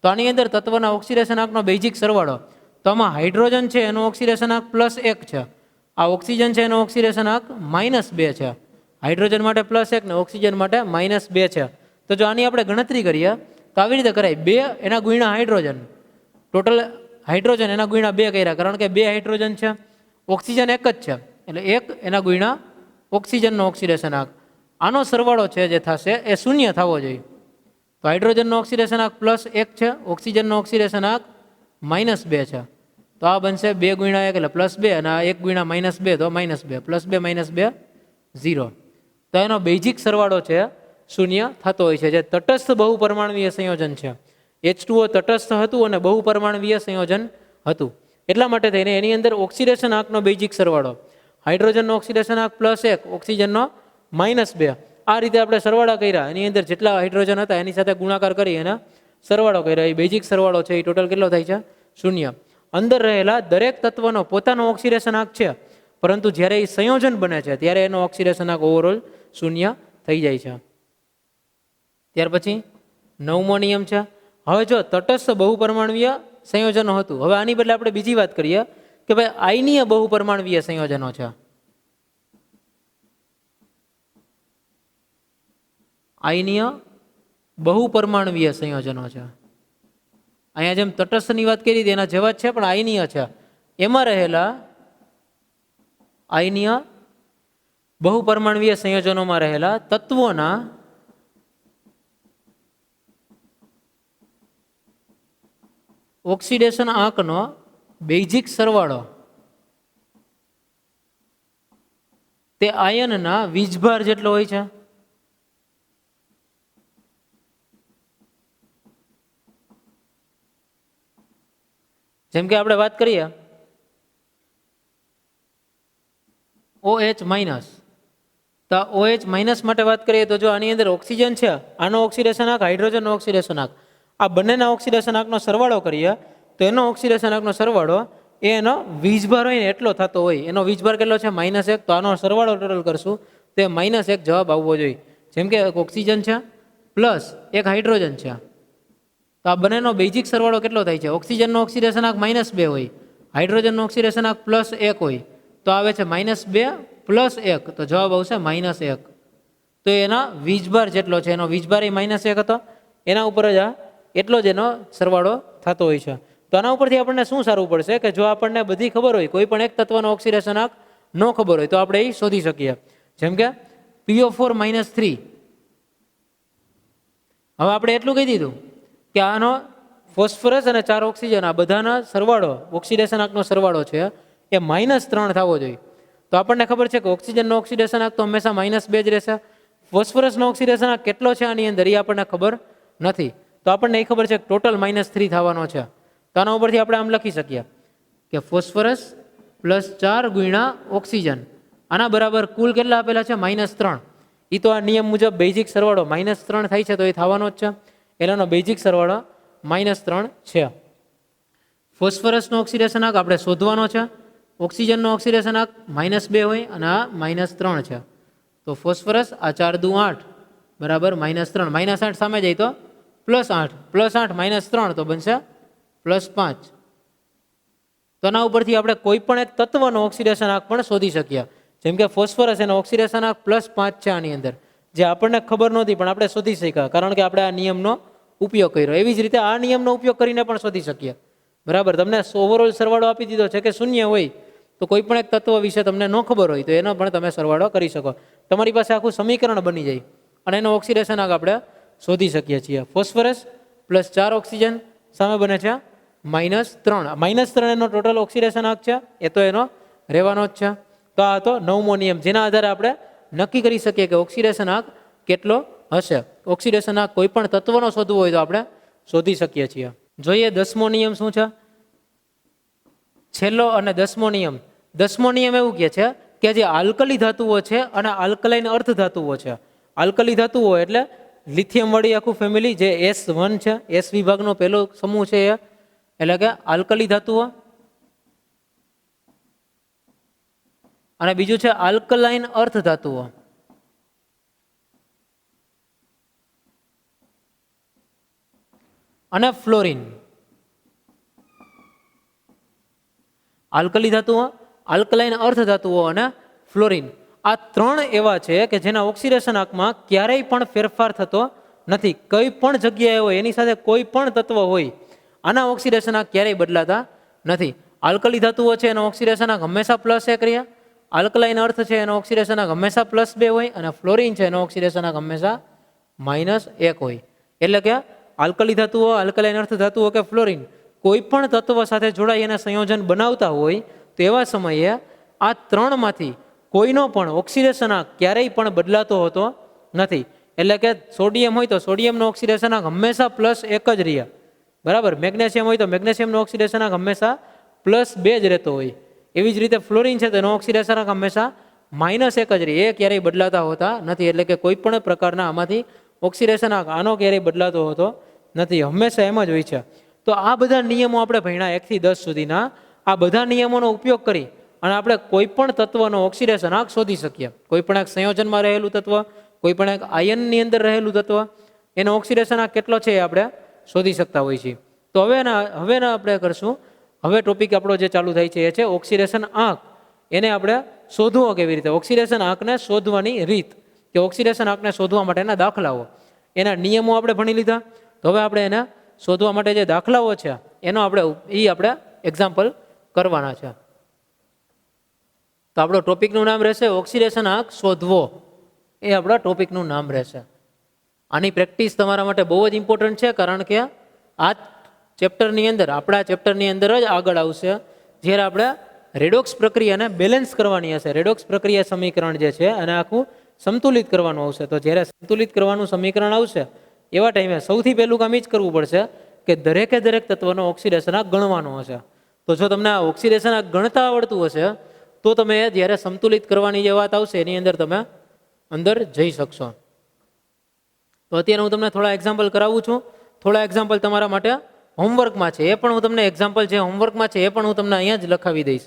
તો આની અંદર તત્વના ઓક્સિડેશન આંકનો બેઝિક સરવાળો, તો આમાં હાઇડ્રોજન છે એનો ઓક્સિડેશન આંક +1 છે, આ ઓક્સિજન છે એનો ઓક્સિડેશન આંક -2 છે. હાઇડ્રોજન માટે +1 ને ઓક્સિજન માટે -2 છે. તો જો આની આપણે ગણતરી કરીએ તો આવી રીતે કરાય, 2 એના ગુણ્યા હાઇડ્રોજન, ટોટલ હાઇડ્રોજન એના ગુણ્યા 2 કર્યા, કારણ કે 2 હાઇડ્રોજન છે, ઓક્સિજન એક જ છે એટલે 1 એના ગુણ્યા ઓક્સિજનનો ઓક્સિડેશન આંક. આનો સરવાળો છે જે થશે એ શૂન્ય થવો જોઈએ. તો હાઇડ્રોજનનો ઓક્સિડેશન આંક +1 છે, ઓક્સિજનનો ઓક્સિડેશન આંક -2 છે. તો આ બનશે 2 ગુણ્યા 1 એટલે +2 અને આ 1 ગુણ્યા -2 તો -2, +2 - 2 0. તો એનો બેઝિક સરવાળો છે શૂન્ય થતો હોય છે. જે તટસ્થ બહુપરમાણવીય સંયોજન છે, H2O તટસ્થ હતું અને બહુપરમાણવીય સંયોજન હતું, એટલા માટે થઈને એની અંદર ઓક્સિડેશન આંકનો બેઝિક સરવાળો હાઇડ્રોજનનો ઓક્સિડેશન આંક +1, ઓક્સિજનનો -2, આ રીતે આપણે સરવાળા કર્યા. એની અંદર જેટલા હાઇડ્રોજન હતા એની સાથે ગુણાકાર કરી અને સરવાળો કર્યો. એ બેઝિક સરવાળો છે એ ટોટલ કેટલો થાય છે? શૂન્ય. અંદર રહેલા દરેક તત્વનો પોતાનો ઓક્સિડેશન આંક છે, પરંતુ જ્યારે એ સંયોજન બને છે ત્યારે એનો ઓક્સિડેશન આંક ઓવરઓલ શૂન્ય થઈ જાય છે. ત્યાર પછી 9મો નિયમ છે. હવે જો તટસ્થ બહુપરમાણવીય સંયોજનો હતું, હવે આની બદલે આપણે બીજી વાત કરીએ કે ભાઈ આયનીય બહુપરમાણવીય સંયોજનો છે. આયનીય બહુપરમાણવીય સંયોજનો છે. અહીંયા જેમ તટસ્થની વાત કરી હતી એના જેવા જ છે, પણ આયનીય છે. એમાં રહેલા આયનીય બહુપરમાણવીય સંયોજનોમાં રહેલા તત્વોના ઓક્સિડેશન આંકનો બેઝિક સરવાળો તે આયનના વીજભાર જેટલો હોય છે. જેમ કે આપણે વાત કરીએ OH-, તો OH- માટે વાત કરીએ તો જો આની અંદર ઓક્સિજન છે, આનો ઓક્સિડેશન આંક, હાઇડ્રોજનનો ઓક્સિડેશન આંક, આ બંનેના ઓક્સિડેશન આંકનો સરવાળો કરીએ તો એનો ઓક્સિડેશન આંકનો સરવાળો એનો વીજભાર હોય ને એટલો થતો હોય. એનો વીજભાર કેટલો છે? -1. તો આનો સરવાળો ટોટલ કરશું તો -1 જવાબ આવવો જોઈએ. જેમ કે એક ઓક્સિજન છે પ્લસ એક હાઇડ્રોજન છે, તો આ બંનેનો બેઝિક સરવાળો કેટલો થાય છે? ઓક્સિજનનો ઓક્સિડેશન આંક -2 હોય, હાઇડ્રોજનનો ઓક્સિડેશન આંક +1 હોય, તો આવે છે -2 + 1, તો જવાબ આવશે -1. તો એના વીજભાર જેટલો છે, એનો વીજભાર એ -1 હતો, એના ઉપર જ આ એટલો જ એનો સરવાળો થતો હોય છે. તો આના ઉપરથી આપણને શું સારું પડશે કે જો આપણને બધી ખબર હોય, કોઈ પણ એક તત્વનો ઓક્સિડેશન આંક ન ખબર હોય તો આપણે એ શોધી શકીએ. જેમ કે PO4 - 3. હવે આપણે એટલું કહી દીધું કે આનો ફોસ્ફરસ અને 4 ઓક્સિજન આ બધાના સરવાળો ઓક્સિડેશન આંકનો સરવાળો છે એ -3 થવો જોઈએ. તો આપણને ખબર છે કે ઓક્સિજનનો ઓક્સિડેશન આંક તો હંમેશા -2 જ રહેશે. ફોસ્ફરસનો ઓક્સિડેશન આંક કેટલો છે આની અંદર એ આપણને ખબર નથી, તો આપણને એ ખબર છે કે ટોટલ -3 થવાનો છે. તો આના ઉપરથી આપણે આમ લખી શકીએ કે ફોસ્ફરસ +4 ગુણ્યા ઓક્સિજન આના બરાબર કુલ કેટલા આપેલા છે? -3. એ તો આ નિયમ મુજબ બેઝિક સરવાળો -3 થાય છે, તો એ થવાનો જ છે. એનો બેઝિક સરવાળો -3 છે. ફોસ્ફરસનો ઓક્સિડેશન આંક આપણે શોધવાનો છે. ઓક્સિજનનો ઓક્સિડેશન આંક -2 હોય અને આ -3 છે. તો ફોસ્ફરસ આ 4 દુ 8 બરાબર -3, -8 સામે જાય તો +8, +8 -3 તો બનશે +5. તો આના ઉપરથી આપણે કોઈ પણ એક તત્વનો ઓક્સિડેશન આંક પણ શોધી શકીએ. જેમ કે ફોસ્ફરસ એનો ઓક્સિડેશન આંક +5 છે આની અંદર, જે આપણને ખબર નહોતી પણ આપણે શોધી શક્યા કારણ કે આપણે આ નિયમનો ઉપયોગ કર્યો. એવી જ રીતે આ નિયમનો ઉપયોગ કરીને પણ શોધી શકીએ. બરાબર, તમને ઓવરઓલ સરવાળો આપી દીધો છે કે શૂન્ય હોય, તો કોઈ પણ એક તત્વ વિશે તમને ન ખબર હોય તો એનો પણ તમે સરવાળો કરી શકો. તમારી પાસે આખું સમીકરણ બની જાય અને એનો ઓક્સિડેશન આંક આપણે શોધી શકીએ છીએ. ફોસ્ફરસ +4 ઓક્સિજન સામે બને છે -3. -3 એનો ટોટલ ઓક્સિડેશન આંક છે, એ તો એનો રહેવાનો જ છે. તો આ હતો 9મો નિયમ, જેના આધારે આપણે નક્કી કરી શકીએ કે ઓક્સિડેશન આંક કેટલો હશે. ઓક્સિડેશન આંક કોઈ પણ તત્વનો શોધવો હોય તો આપણે શોધી શકીએ છીએ. જોઈએ 10મો નિયમ શું છે. છેલ્લો અને 10મો નિયમ. 10મો નિયમ એવું કહે છે કે જે આલ્કલી ધાતુઓ છે અને આલ્કલાઇન અર્ધ ધાતુઓ છે. આલ્કલી ધાતુઓ એટલે લિથિયમ વાળી આખું ફેમિલી, જે S1 છે, S વિભાગનો પહેલો સમૂહ છે એ, એટલે કે આલ્કલી ધાતુઓ, અને બીજું છે આલ્કલાઇન અર્ધ ધાતુઓ. અને ફ્લોરિન. આલ્કલી ધાતુઓ, આલ્કલાઇન અર્ધ ધાતુઓ અને ફ્લોરિન, આ 3 એવા છે કે જેના ઓક્સિડેશન આંકમાં ક્યારેય પણ ફેરફાર થતો નથી. કઈ પણ જગ્યાએ હોય એની સાથે કોઈ પણ તત્વ હોય, આના ઓક્સિડેશન આંક ક્યારેય બદલાતા નથી. આલ્કલી ધાતુઓ છે એનો ઓક્સિડેશન આંક હંમેશા +1 રહ્યા. આલ્કલાઇન અર્થ છે એનો ઓક્સિડેશન આંક હંમેશા +2 હોય અને ફ્લોરિન છે એનો ઓક્સિડેશન આંક હંમેશા -1 હોય. એટલે કે આલ્કલી ધાતુઓ, આલ્કલાઇન અર્થ ધાતુઓ કે ફ્લોરિન કોઈ પણ તત્વ સાથે જોડાઈ અને સંયોજન બનાવતા હોય તો એવા સમયે આ ત્રણમાંથી કોઈનો પણ ઓક્સિડેશન આંક ક્યારેય પણ બદલાતો હોતો નથી. એટલે કે સોડિયમ હોય તો સોડિયમનો ઓક્સિડેશન આંક હંમેશા +1 જ રહ્યા. બરાબર. મેગ્નેશિયમ હોય તો મેગ્નેશિયમનો ઓક્સિડેશન આંક હંમેશા +2 જ રહેતો હોય. એવી જ રીતે ફ્લોરિન છે તેનો ઓક્સિડેશન આંક હંમેશા -1 જ રહે. એ ક્યારેય બદલાતા હોતા નથી. એટલે કે કોઈ પણ પ્રકારના આમાંથી ઓક્સિડેશન આંક આનો ક્યારેય બદલાતો હોતો નથી, હંમેશા એમ જ હોય છે. તો આ બધા નિયમો આપણે ભણ્યા 1 થી 10 સુધીના. આ બધા નિયમોનો ઉપયોગ કરી અને આપણે કોઈ પણ તત્વનો ઓક્સિડેશન આંક શોધી શકીએ. કોઈ પણ એક સંયોજનમાં રહેલું તત્વ, કોઈ પણ એક આયનની અંદર રહેલું તત્વ, એનો ઓક્સિડેશન આંક કેટલો છે એ આપણે શોધી શકતા હોઈએ છીએ. તો હવે આપણે કરશું, હવે ટોપિક આપણો જે ચાલુ થાય છે એ છે ઓક્સિડેશન આંક. એને આપણે શોધવો કેવી રીતે, ઓક્સિડેશન આંકને શોધવાની રીત કે ઓક્સિડેશન આંકને શોધવા માટેના દાખલાઓ, એના નિયમો આપણે ભણી લીધા. તો હવે આપણે એને શોધવા માટે જે દાખલાઓ છે એનો આપણે એક્ઝામ્પલ કરવાના છે. તો આપણો ટોપિકનું નામ રહેશે ઓક્સિડેશન આંક શોધવો. એ આપણા ટોપિકનું નામ રહેશે. આની પ્રેક્ટિસ તમારા માટે બહુ જ ઇમ્પોર્ટન્ટ છે, કારણ કે આ ચેપ્ટરની અંદર, આપણા ચેપ્ટરની અંદર જ આગળ આવશે જ્યારે આપણે રેડોક્સ પ્રક્રિયાને બેલેન્સ કરવાની હશે. રેડોક્સ પ્રક્રિયા સમીકરણ જે છે અને આખું સંતુલિત કરવાનું આવશે. તો જ્યારે સંતુલિત કરવાનું સમીકરણ આવશે એવા ટાઈમે સૌથી પહેલું કામ એ જ કરવું પડશે કે દરેકે દરેક તત્વનો ઓક્સિડેશન આંક ગણવાનો હશે. તો જો તમને આ ઓક્સિડેશન આંક ગણતા આવડતું હશે તો તમે જ્યારે સંતુલિત કરવાની જે વાત આવશે એની અંદર તમે અંદર જઈ શકશો. તો અત્યારે હું તમને થોડા એક્ઝામ્પલ કરાવું છું. થોડા એક્ઝામ્પલ તમારા માટે હોમવર્કમાં છે, એ પણ હું તમને એક્ઝામ્પલ જે હોમવર્કમાં છે એ પણ હું તમને અહીંયા જ લખાવી દઈશ.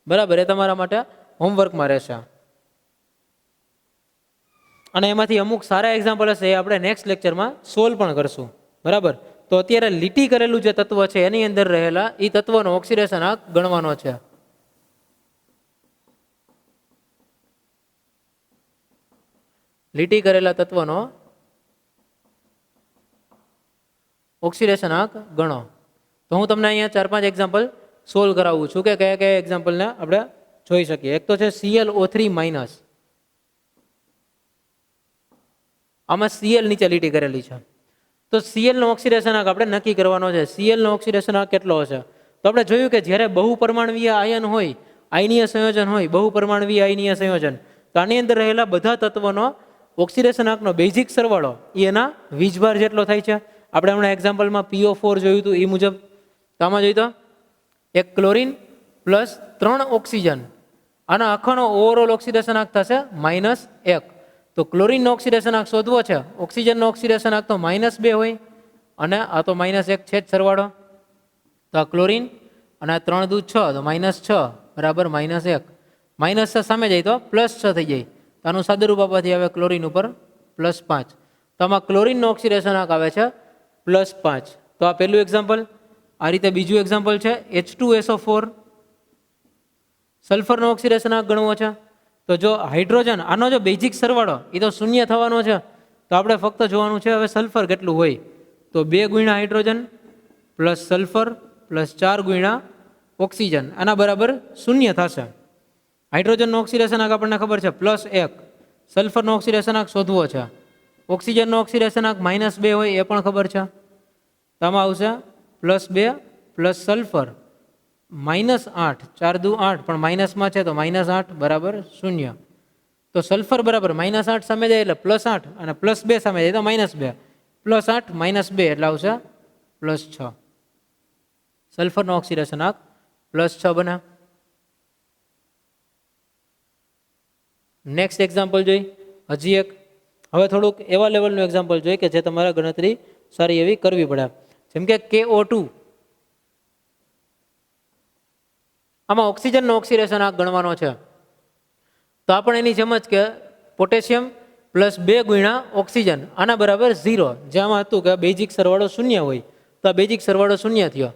બરાબર. એ તમારા માટે હોમવર્કમાં રહેશે. અને એમાંથી અમુક સારા એક્ઝામ્પલ હશે એ આપણે નેક્સ્ટ લેક્ચરમાં સોલ્વ પણ કરશું. બરાબર. તો અત્યારે લીટી કરેલું જે તત્વ છે એની અંદર રહેલા એ તત્વનો ઓક્સિડેશન આંક ગણવાનો છે. લીટી કરેલા તત્વનો ઓક્સિડેશન આંક ગણો. તો હું તમને અહીંયા 4-5 એક્ઝામ્પલ સોલ્વ કરાવું છું કે કયા કયા એક્ઝામ્પલને આપણે જોઈ શકીએ. એક તો છે ClO3-. આમાં Cl નીચે લીટી કરેલી છે. તો Cl નો ઓક્સિડેશન આંક આપણે નક્કી કરવાનો છે. Cl નો ઓક્સિડેશન આંક કેટલો હશે? તો આપણે જોયું કે જ્યારે બહુપરમાણવીય આયન હોય, આયનીય સંયોજન હોય, બહુપરમાણવીય આયનીય સંયોજન, તો આની અંદર રહેલા બધા તત્વોનો ઓક્સિડેશન આંકનો બેઝિક સરવાળો એ એના વીજભાર જેટલો થાય છે. આપણે હમણાં એક્ઝામ્પલમાં PO4 જોયું હતું એ મુજબ. તો આમાં જોયું તો 1 ક્લોરિન પ્લસ 3 ઓક્સિજન, આના આખાનો ઓવરઓલ ઓક્સિડેશન આંક થશે -1. તો ક્લોરિનનો ઓક્સિડેશન આંક શોધવો છે, ઓક્સિજનનો ઓક્સિડેશન આંક તો -2 હોય અને આ તો -1 છે જ સરવાળો. તો આ ક્લોરિન અને આ 3 દૂ 6, તો -6 બરાબર -1. -6 સામે જાય તો +6 થઈ જાય. તો આનું સાદુરૂપ આપવાથી આવે ક્લોરિન ઉપર +5. તો આમાં ક્લોરિનનો ઓક્સિડેશન આંક આવે છે +5. તો આ પહેલું એક્ઝામ્પલ. આ રીતે બીજું એક્ઝામ્પલ છે H2SO4. સલ્ફરનો ઓક્સિડેશન આંક ગણવો છે. તો જો હાઇડ્રોજન, આનો જો બેઝિક સરવાળો એ તો 0 થવાનો છે, તો આપણે ફક્ત જોવાનું છે હવે સલ્ફર કેટલું હોય. તો 2 ગુણ્યા હાઇડ્રોજન પ્લસ સલ્ફર પ્લસ 4 ગુણ્યા ઓક્સિજન, આના બરાબર 0 થશે. હાઇડ્રોજનનો ઓક્સિડેશન આંક આપણને ખબર છે +1. સલ્ફરનો ઓક્સિડેશન આંક શોધવો છે. ઓક્સિજનનો ઓક્સિડેશન આંક -2 હોય એ પણ ખબર છે. તો આમાં આવશે +2 પ્લસ સલ્ફર -8, 4 દૂ 8, પણ માઇનસમાં છે તો -8 બરાબર 0. તો સલ્ફર બરાબર -8 સામે જાય એટલે +8 અને +2 સામે જાય તો -2. +8 -2 એટલે આવશે +6. સલ્ફરનો ઓક્સિડેશન આંક +6 બને. નેક્સ્ટ એક્ઝામ્પલ જોઈ હજી એક. હવે થોડુંક એવા લેવલનું એક્ઝામ્પલ જોઈએ કે જે તમારે ગણતરી સારી એવી કરવી પડે. જેમ કે KO2. આમાં ઓક્સિજનનો ઓક્સિડેશન આંક ગણવાનો છે. તો આપણે એની જેમ જ કે પોટેશિયમ પ્લસ 2 ગુણ્યા ઓક્સિજન, આના બરાબર 0. જેમાં હતું કે બેઝિક સરવાળો 0 હોય, તો આ બેઝિક સરવાળો 0 થયો.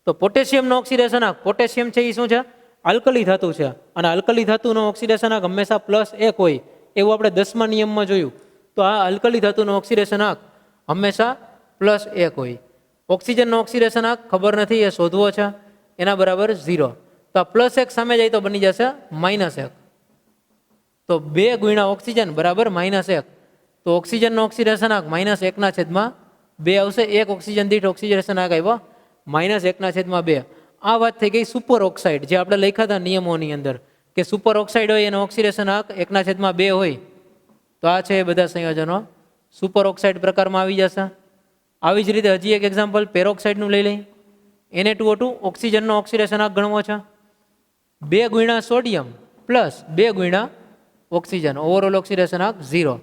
તો પોટેશિયમનો ઓક્સિડેશન આંક, પોટેશિયમ છે એ શું છે? આલ્કલી ધાતુ છે. અને આલ્કલી ધાતુનો ઓક્સિડેશન આંક હંમેશા +1 હોય એવું આપણે 10મા નિયમમાં જોયું. તો આ આલ્કલી ધાતુનો ઓક્સિડેશન આંક હંમેશા +1 હોય. ઓક્સિજનનો ઓક્સિડેશન આંક ખબર નથી, એ શોધવો છે. એના બરાબર 0. તો આ +1 સામે જાય તો બની જશે -1. તો 2 ગુણ્યા ઓક્સિજન બરાબર -1. તો ઓક્સિજનનો ઓક્સિડેશનાંક -1/2 આવશે. 1 ઓક્સિજન દીઠ ઓક્સિડેશનાંક આવ્યો -1/2. આ વાત થઈ ગઈ સુપર ઓક્સાઇડ, જે આપણે લખ્યા હતા નિયમોની અંદર કે સુપર ઓક્સાઇડ હોય એનો ઓક્સિડેશનાંક 1/2 હોય. તો આ છે એ બધા સંયોજનો સુપર ઓક્સાઇડ પ્રકારમાં આવી જશે. આવી જ રીતે હજી એક એક્ઝામ્પલ પેરોક્સાઇડનું લઈ લઈ. Na2O2 ઓક્સિજનનો ઓક્સિડેશનાંક ગણવો છે 2 ગુણ્યા સોડિયમ પ્લસ 2 ગુણ્યા ઓક્સિજન, ઓવરઓલ ઓક્સિડેશનાંક 0.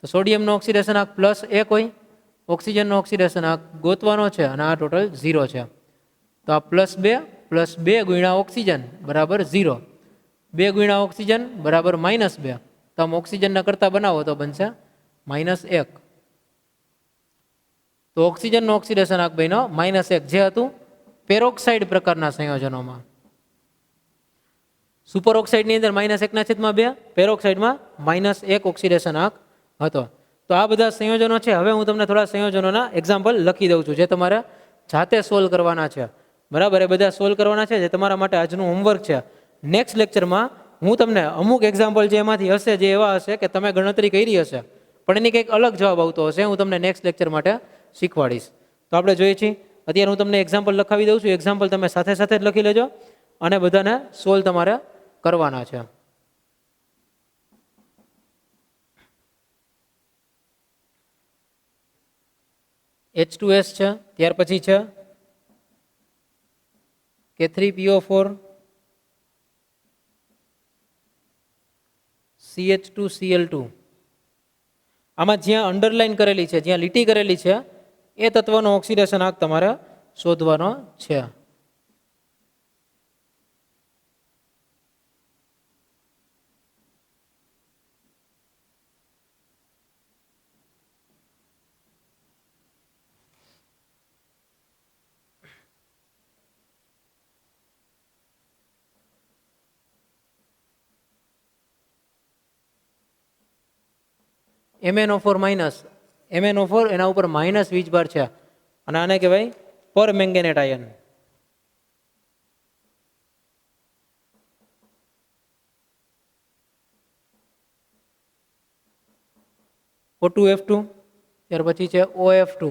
તો સોડિયમનો ઓક્સિડેશનાંક +1 હોય, ઓક્સિજનનો ઓક્સિડેશનાંક ગોતવાનો છે અને આ ટોટલ 0 છે. તો આ +2 પ્લસ 2 ગુણ્યા ઓક્સિજન બરાબર 0. 2 ગુણ્યા ઓક્સિજન બરાબર -2. તો આમ ઓક્સિજનના કરતા બનાવો તો બનશે -1. તો ઓક્સિજનનો ઓક્સિડેશનાંક બન્યો -1, જે હતું પેરોક્સાઇડ પ્રકારના સંયોજનોમાં. સુપર ઓક્સાઇડની અંદર -1/2, પેરોક્સાઇડમાં -1 ઓક્સિડેશનાંક હતો. તો આ બધા સંયોજનો છે. હવે હું તમને થોડા સંયોજનોના એક્ઝામ્પલ લખી દઉં છું, જે તમારે જાતે સોલ્વ કરવાના છે. બરાબર, એ બધા સોલ્વ કરવાના છે, જે તમારા માટે આજનું હોમવર્ક છે. નેક્સ્ટ લેક્ચરમાં હું તમને અમુક એક્ઝામ્પલ જે એમાંથી હશે, જે એવા હશે કે તમે ગણતરી કરી હશે પણ એની કંઈક અલગ જવાબ આવતો હશે, હું તમને નેક્સ્ટ લેક્ચર માટે શીખવાડીશ. તો આપણે જોઈએ છીએ અત્યારે હું તમને એક્ઝામ્પલ લખાવી દઉં છું. એક્ઝામ્પલ તમે સાથે સાથે જ લખી લેજો અને બધાને સોલ્વ તમારે કરવાના છે. H2S છે, ત્યાર પછી છે K3PO4, CH2Cl2. આમાં જ્યાં અંડરલાઈન કરેલી છે, જ્યાં લીટી કરેલી છે, એ તત્વનો ઓક્સિડેશનાંક તમારે શોધવાનો છે. MnO4-, MnO4 એના ઉપર માઇનસ વીજભાર છે અને આને કહેવાય પરમેંગેનેટ આયન. O2F2, ત્યાર પછી છે OF2,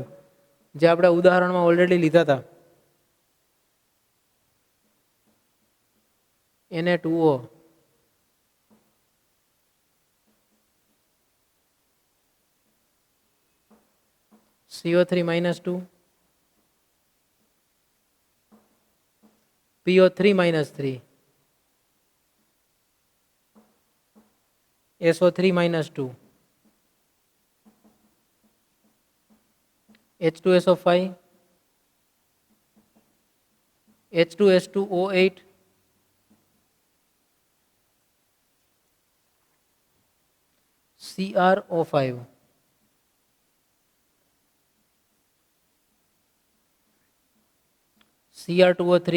જે આપણે ઉદાહરણમાં ઓલરેડી લીધા હતા. Na2O, CO3-2, PO3-3, SO3-2, H2SO5, H2S2O8, CrO5, Cr2O3,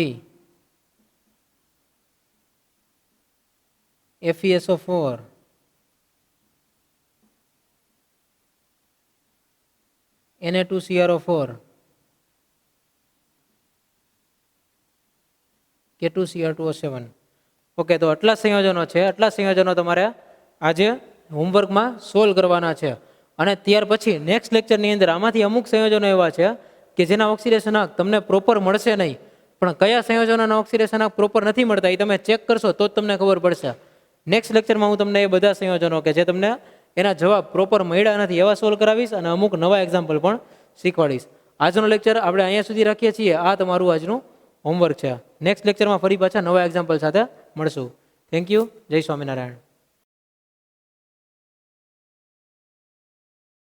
FeSO4, Na2CrO4, K2Cr2O7. Okay, તો આટલા સંયોજનો છે. આટલા સંયોજનો તમારે આજે હોમવર્કમાં સોલ્વ કરવાના છે. અને ત્યાર પછી નેક્સ્ટ લેક્ચરની અંદર આમાંથી અમુક સંયોજનો એવા છે કે જેના ઓક્સિડેશનાંક તમને પ્રોપર મળશે નહીં. પણ કયા સંયોજનોના ઓક્સિડેશનાંક પ્રોપર નથી મળતા એ તમે ચેક કરશો તો જ તમને ખબર પડશે. નેક્સ્ટ લેક્ચરમાં હું તમને એ બધા સંયોજનો કે જે તમને એના જવાબ પ્રોપર મળ્યા નથી એવા સોલ્વ કરાવીશ અને અમુક નવા એક્ઝામ્પલ પણ શીખવાડીશ. આજનો લેક્ચર આપણે અહીંયા સુધી રાખીએ છીએ. આ તમારું આજનું હોમવર્ક છે. નેક્સ્ટ લેક્ચરમાં ફરી પાછા નવા એક્ઝામ્પલ સાથે મળશું. Thank you. જય સ્વામિનારાયણ.